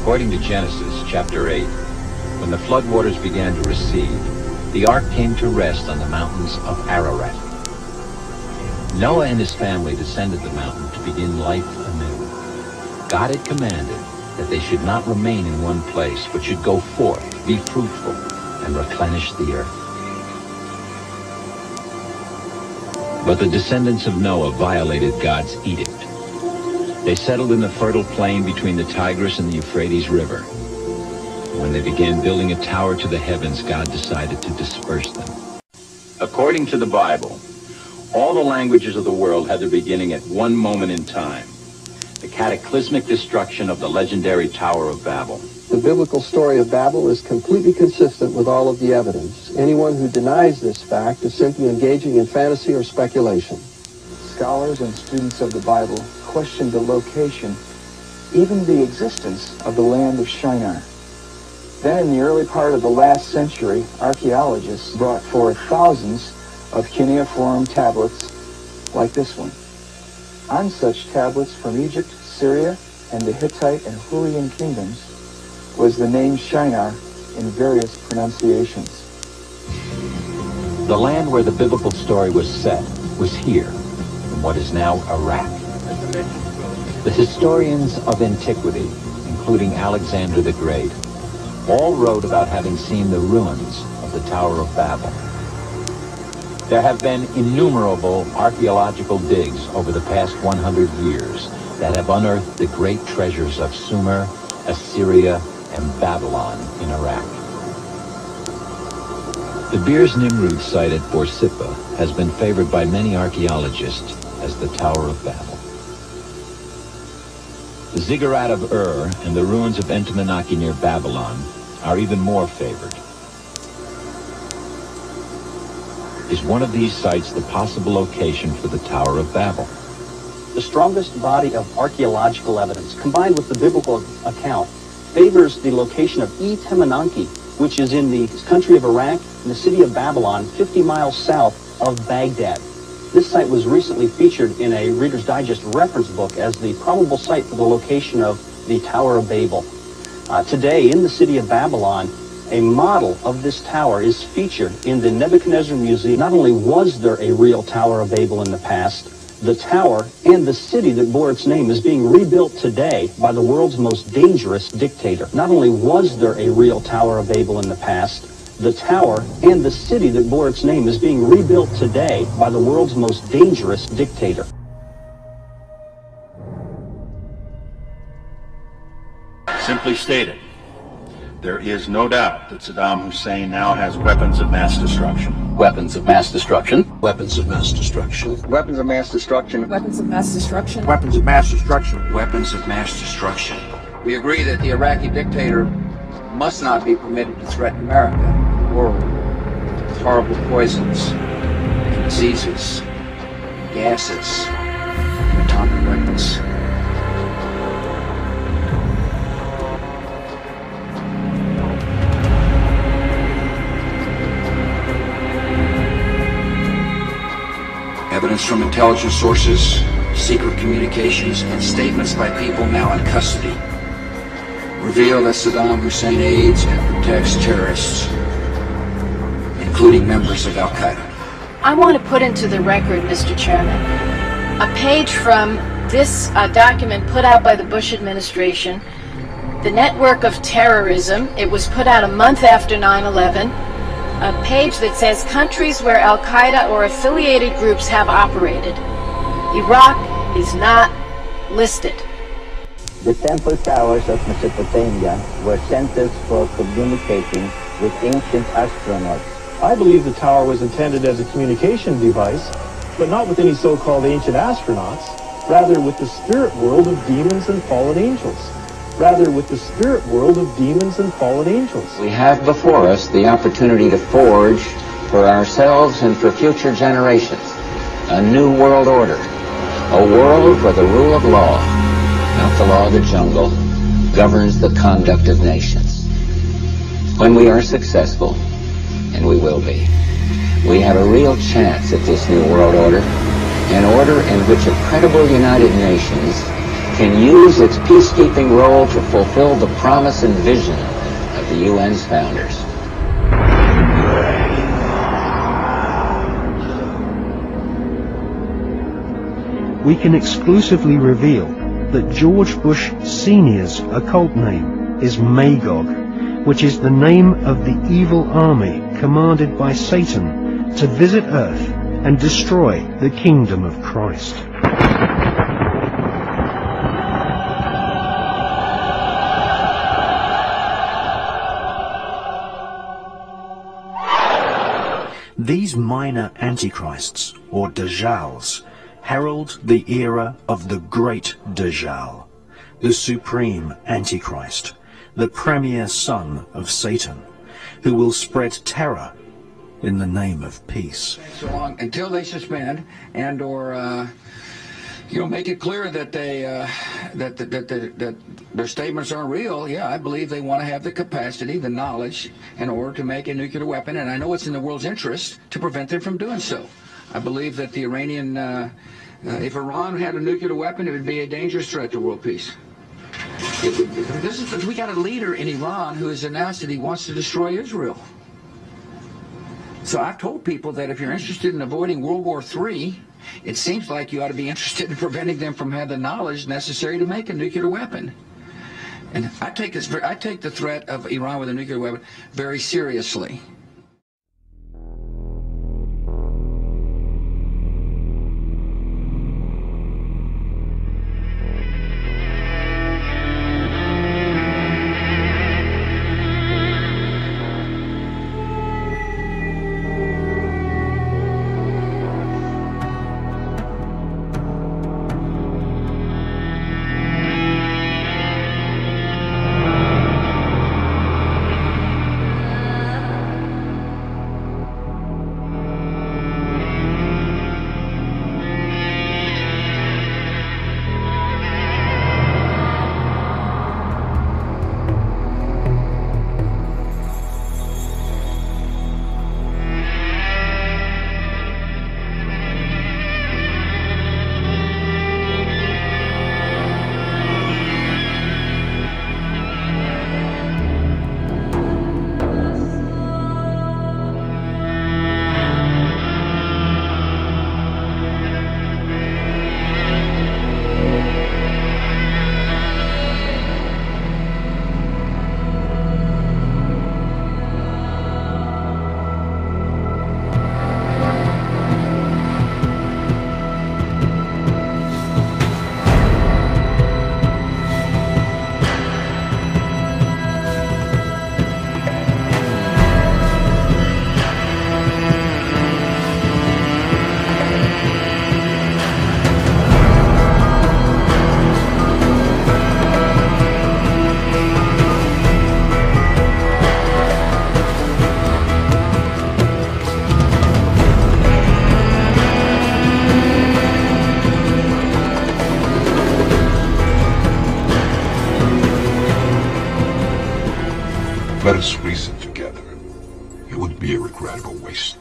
According to Genesis chapter 8, when the floodwaters began to recede, the ark came to rest on the mountains of Ararat. Noah and his family descended the mountain to begin life anew. God had commanded that they should not remain in one place, but should go forth, be fruitful, and replenish the earth. But the descendants of Noah violated God's edict. They settled in the fertile plain between the Tigris and the Euphrates River. When they began building a tower to the heavens, God decided to disperse them. According to the Bible, all the languages of the world had their beginning at one moment in time, the cataclysmic destruction of the legendary Tower of Babel. The biblical story of Babel is completely consistent with all of the evidence. Anyone who denies this fact is simply engaging in fantasy or speculation. Scholars and students of the Bible question the location, even the existence of the land of Shinar. Then in the early part of the last century, archaeologists brought forth thousands of cuneiform tablets like this one. On such tablets from Egypt, Syria, and the Hittite and Hurrian kingdoms was the name Shinar in various pronunciations. The land where the biblical story was set was here, in what is now Iraq. The historians of antiquity, including Alexander the Great, all wrote about having seen the ruins of the Tower of Babel. There have been innumerable archaeological digs over the past 100 years that have unearthed the great treasures of Sumer, Assyria, and Babylon in Iraq. The Beers Nimrud site at Borsippa has been favored by many archaeologists as the Tower of Babel. The Ziggurat of Ur and the ruins of Entemenaki near Babylon are even more favored. Is one of these sites the possible location for the Tower of Babel? The strongest body of archaeological evidence, combined with the biblical account, favors the location of Temenanki, which is in the country of Iraq, in the city of Babylon, 50 miles south of Baghdad. This site was recently featured in a Reader's Digest reference book as the probable site for the location of the Tower of Babel. Today, in the city of Babylon, a model of this tower is featured in the Nebuchadnezzar Museum. Not only was there a real Tower of Babel in the past, the tower and the city that bore its name is being rebuilt today by the world's most dangerous dictator. Not only was there a real Tower of Babel in the past, the tower and the city that bore its name is being rebuilt today by the world's most dangerous dictator. Simply stated, there is no doubt that Saddam Hussein now has weapons of mass destruction. Weapons of mass destruction. Weapons of mass destruction. Weapons of mass destruction. Weapons of mass destruction. Weapons of mass destruction. Weapons of mass destruction. We agree that the Iraqi dictator must not be permitted to threaten America and the world with horrible poisons, diseases, gases, and atomic weapons. Evidence from intelligence sources, secret communications, and statements by people now in custody reveal that Saddam Hussein aids and protects terrorists, including members of Al-Qaeda. I want to put into the record, Mr. Chairman, a page from this document put out by the Bush administration, the Network of Terrorism. It was put out a month after 9/11. A page that says countries where Al-Qaeda or affiliated groups have operated. Iraq is not listed. The temple towers of Mesopotamia were centers for communicating with ancient astronauts. I believe the tower was intended as a communication device, but not with any so-called ancient astronauts, rather with the spirit world of demons and fallen angels. Rather with the spirit world of demons and fallen angels. We have before us the opportunity to forge for ourselves and for future generations a new world order, a world where the rule of law, not the law of the jungle, governs the conduct of nations. When we are successful, and we will be, we have a real chance at this new world order, an order in which a credible United Nations can use its peacekeeping role to fulfill the promise and vision of the UN's founders. We can exclusively reveal that George Bush Sr.'s occult name is Magog, which is the name of the evil army commanded by Satan to visit Earth and destroy the kingdom of Christ. These minor antichrists, or Dajjals, herald the era of the great Dajjal, the supreme Antichrist, the premier son of Satan, who will spread terror in the name of peace. So long until they suspend and or make it clear that they that their statements aren't real. Yeah, I believe they want to have the capacity, the knowledge, in order to make a nuclear weapon, and I know it's in the world's interest to prevent them from doing so. I believe that the Iranian, if Iran had a nuclear weapon, it would be a dangerous threat to world peace. We got a leader in Iran who has announced that he wants to destroy Israel. So I've told people that if you're interested in avoiding World War III, it seems like you ought to be interested in preventing them from having the knowledge necessary to make a nuclear weapon. And I take the threat of Iran with a nuclear weapon very seriously. Let us reason together. It would be a regrettable waste.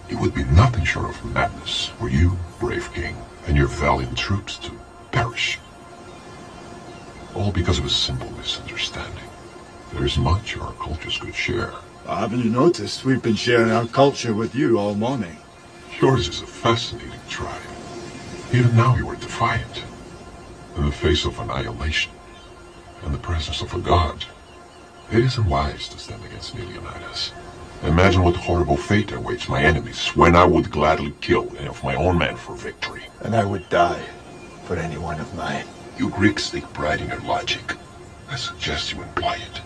It would be nothing short of madness for you, brave king, and your valiant troops to perish. All because of a simple misunderstanding. There is much our cultures could share. Haven't you noticed we've been sharing our culture with you all morning? Yours is a fascinating tribe. Even now you are defiant. In the face of annihilation, in the presence of a god, it isn't wise to stand against me, Leonidas. Imagine what horrible fate awaits my enemies when I would gladly kill any of my own men for victory. And I would die for any one of mine. You Greeks take pride in your logic. I suggest you employ it.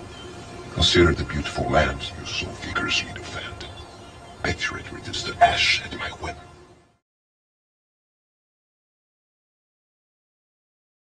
Consider the beautiful land you so vigorously defend. Picture it reduced to ash at my whim.